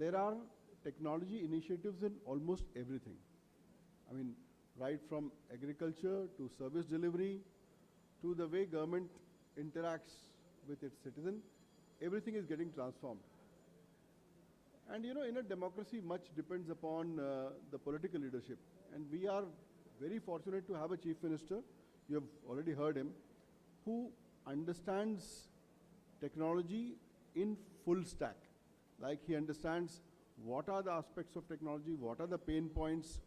There are technology initiatives in almost everything. I mean, right from agriculture to service delivery to the way government interacts with its citizen, everything is getting transformed. And you know, in a democracy, much depends upon the political leadership. And we are very fortunate to have a chief minister, you have already heard him, who understands technology in full stack. Like he understands what are the aspects of technology, what are the pain points,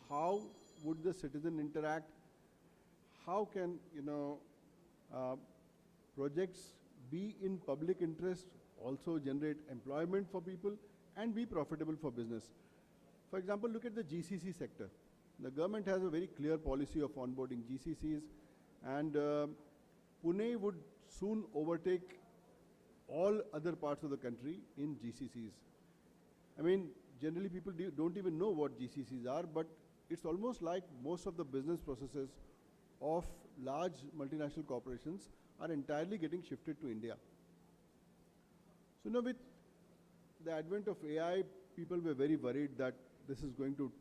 how would the citizen interact, how can, projects be in public interest, also generate employment for people and be profitable for business. For example, look at the GCC sector. The government has a very clear policy of onboarding GCCs, and Pune would soon overtake all other parts of the country in GCCs. I mean, generally people don't even know what GCCs are, but it's almost like most of the business processes of large multinational corporations are entirely getting shifted to India. So now with the advent of AI, people were very worried that this is going to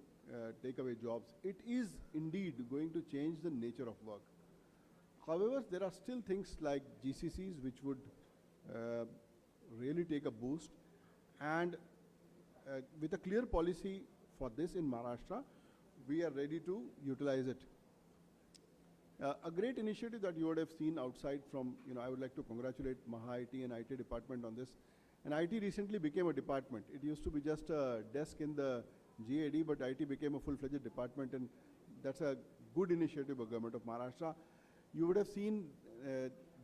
take away jobs. It is indeed going to change the nature of work. However, there are still things like GCCs which would really take a boost, and with a clear policy for this in Maharashtra, we are ready to utilize it. A great initiative that you would have seen outside from, I would like to congratulate Maha IT and IT department on this. And IT recently became a department. It used to be just a desk in the GAD, but IT became a full-fledged department, and that's a good initiative of Government of Maharashtra. You would have seen,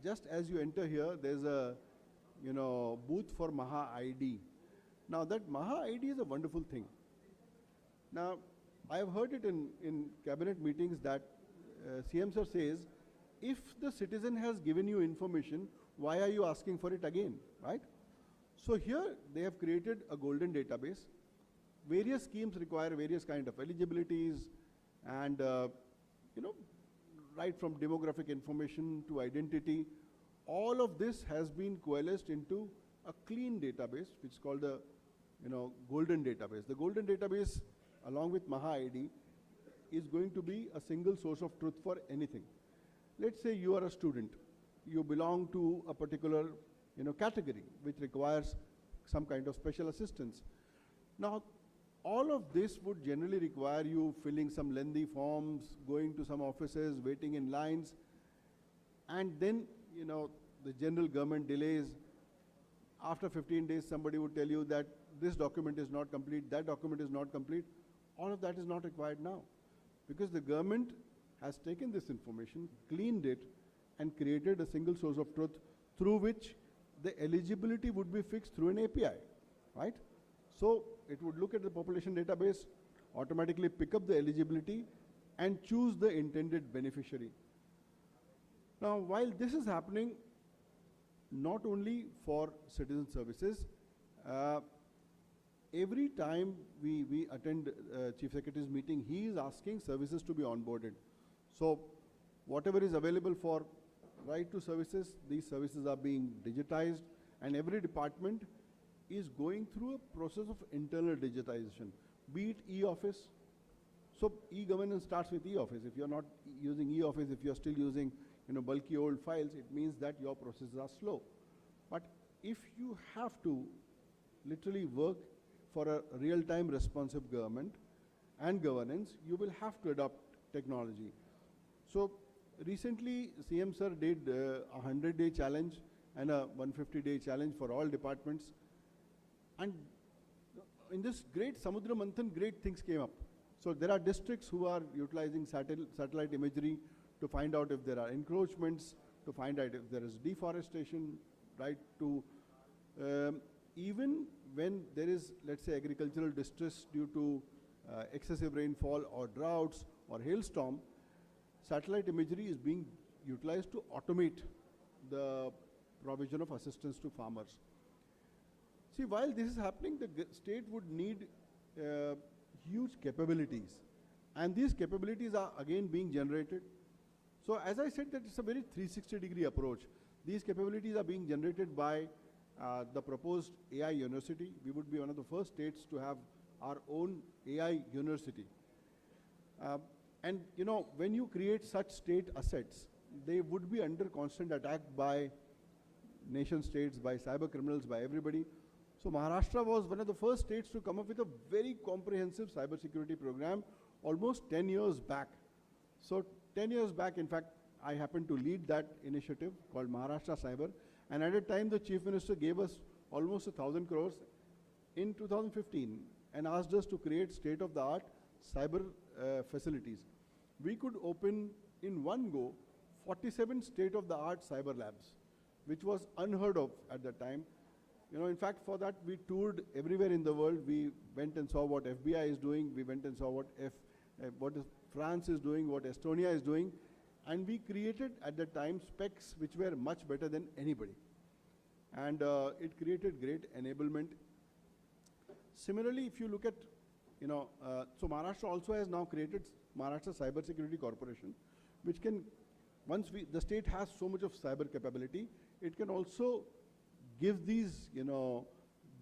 just as you enter here, there's a, booth for Maha ID. Now that Maha ID is a wonderful thing. Now, I have heard it in cabinet meetings that CM sir says, if the citizen has given you information, why are you asking for it again, right? So here they have created a golden database. Various schemes require various kind of eligibilities, and right from demographic information to identity, all of this has been coalesced into a clean database, which is called the golden database. The golden database, along with Maha ID, is going to be a single source of truth for anything. Let's say you are a student, you belong to a particular category which requires some kind of special assistance. Now, all of this would generally require you filling some lengthy forms, going to some offices, waiting in lines, and then the general government delays. After 15 days, somebody would tell you that this document is not complete, that document is not complete. All of that is not required now, because the government has taken this information, cleaned it, and created a single source of truth through which the eligibility would be fixed through an API, right? So it would look at the population database, automatically pick up the eligibility, and choose the intended beneficiary. Now, while this is happening, not only for citizen services, every time we attend Chief Secretary's meeting, he is asking services to be onboarded. So whatever is available for right to services, these services are being digitized, and every department is going through a process of internal digitization, be it e-office. So e-governance starts with e-office. If you're not using e-office, if you're still using bulky old files, it means that your processes are slow. But if you have to literally work for a real-time responsive government and governance, you will have to adopt technology. So recently, CM sir did a 100-day challenge and a 150-day challenge for all departments. And in this great Samudra Manthan, great things came up. So there are districts who are utilizing satellite imagery to find out if there are encroachments, to find out if there is deforestation, right, to even when there is, let's say, agricultural distress due to excessive rainfall or droughts or hailstorm, satellite imagery is being utilized to automate the provision of assistance to farmers. See, while this is happening, the state would need huge capabilities, and these capabilities are again being generated. So as I said, that it's a very 360-degree approach. These capabilities are being generated by the proposed AI university. We would be one of the first states to have our own AI university. And you know, when you create such state assets, they would be under constant attack by nation states, by cyber criminals, by everybody. So Maharashtra was one of the first states to come up with a very comprehensive cybersecurity program almost 10 years back. So 10 years back, in fact, I happened to lead that initiative called Maharashtra Cyber. And at a time, the Chief Minister gave us almost 1,000 crores in 2015 and asked us to create state-of-the-art cyber facilities. We could open in one go 47 state-of-the-art cyber labs, which was unheard of at that time. You know, in fact, for that, we toured everywhere in the world. We went and saw what FBI is doing. We went and saw what France is doing, what Estonia is doing. And we created, at that time, specs which were much better than anybody. And it created great enablement. Similarly, if you look at, you know, so Maharashtra also has now created Maharashtra Cyber Security Corporation, which can, once the state has so much of cyber capability, it can also give these, you know,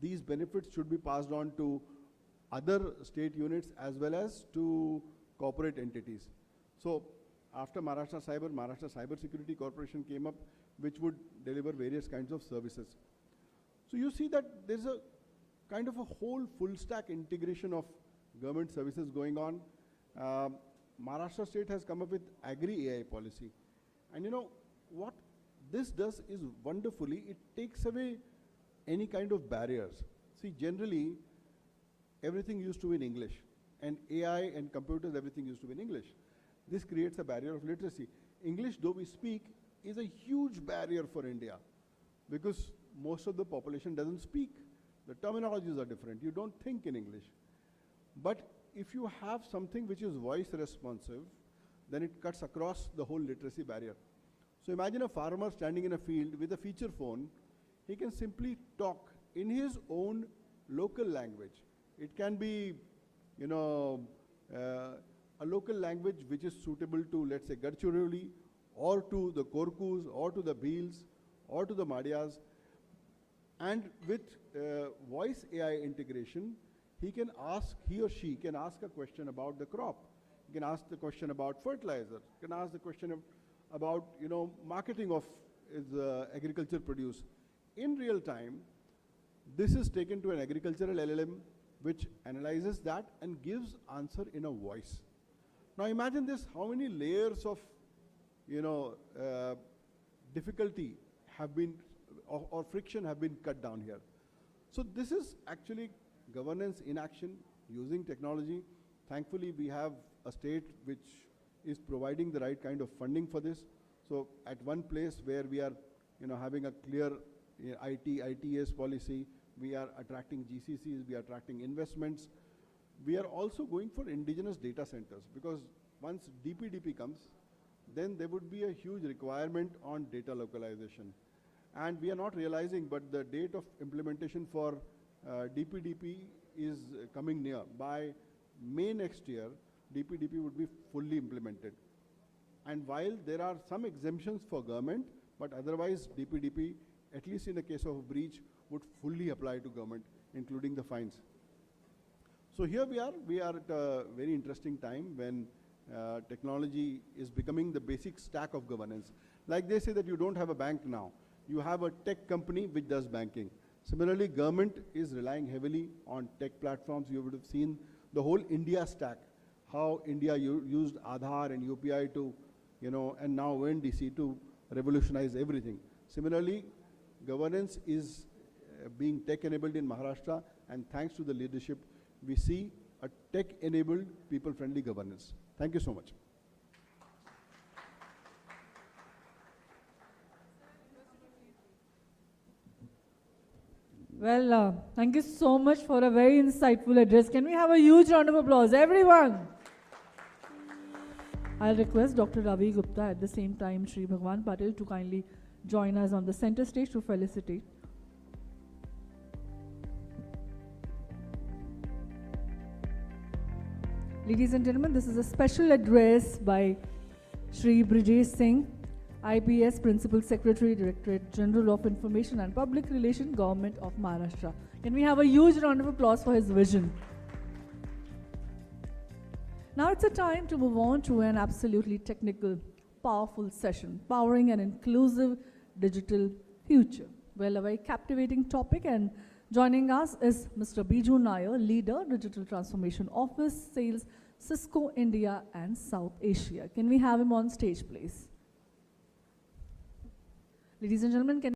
these benefits should be passed on to other state units as well as to corporate entities. So after Maharashtra Cyber Security Corporation came up, which would deliver various kinds of services. So you see that there's a kind of a whole full stack integration of government services going on. Maharashtra state has come up with Agri-AI policy. And you know, what this does is wonderfully, it takes away any kind of barriers. See, generally, everything used to be in English. And AI and computers, everything used to be in English. This creates a barrier of literacy. English, though we speak, is a huge barrier for India because most of the population doesn't speak. The terminologies are different. You don't think in English. But if you have something which is voice responsive, then it cuts across the whole literacy barrier. So imagine a farmer standing in a field with a feature phone. He can simply talk in his own local language. It can be, you know, a local language which is suitable to, let's say, Gadchiroli, or to the Korkus, or to the Bhils, or to the Madhyas. And with voice AI integration, he or she can ask a question about the crop. He can ask the question about fertilizer. He can ask the question about, you know, marketing of his agriculture produce. In real time, this is taken to an agricultural LLM which analyzes that and gives answer in a voice. Now imagine this, how many layers of, you know, difficulty have been, or friction have been cut down here. So this is actually governance in action using technology. Thankfully, we have a state which is providing the right kind of funding for this. So at one place where we are, you know, having a clear ITS policy, we are attracting GCCs, we are attracting investments. We are also going for indigenous data centers because once DPDP comes, then there would be a huge requirement on data localization. And we are not realizing, but the date of implementation for DPDP is coming near. By May next year, DPDP would be fully implemented. And while there are some exemptions for government, but otherwise DPDP, at least in the case of a breach, would fully apply to government, including the fines. So here we are at a very interesting time when technology is becoming the basic stack of governance. Like they say that you don't have a bank now, you have a tech company which does banking. Similarly, government is relying heavily on tech platforms. You would have seen the whole India stack, how India used Aadhaar and UPI to, you know, and now ONDC to revolutionize everything. Similarly, governance is being tech-enabled in Maharashtra, and thanks to the leadership, we see a tech-enabled, people-friendly governance. Thank you so much. Well, thank you so much for a very insightful address. Can we have a huge round of applause, everyone? I'll request Dr. Ravi Gupta at the same time Shri Bhagwan Patil to kindly join us on the center stage to felicitate. Ladies and gentlemen, this is a special address by Shri Brijesh Singh. IPS Principal Secretary, Directorate General of Information and Public Relations, Government of Maharashtra. Can we have a huge round of applause for his vision? Now it's a time to move on to an absolutely technical, powerful session, powering an inclusive digital future. Well, a very captivating topic, and joining us is Mr. Biju Nair, Leader, Digital Transformation Office, Sales, Cisco India and South Asia. Can we have him on stage, please? Ladies and gentlemen, can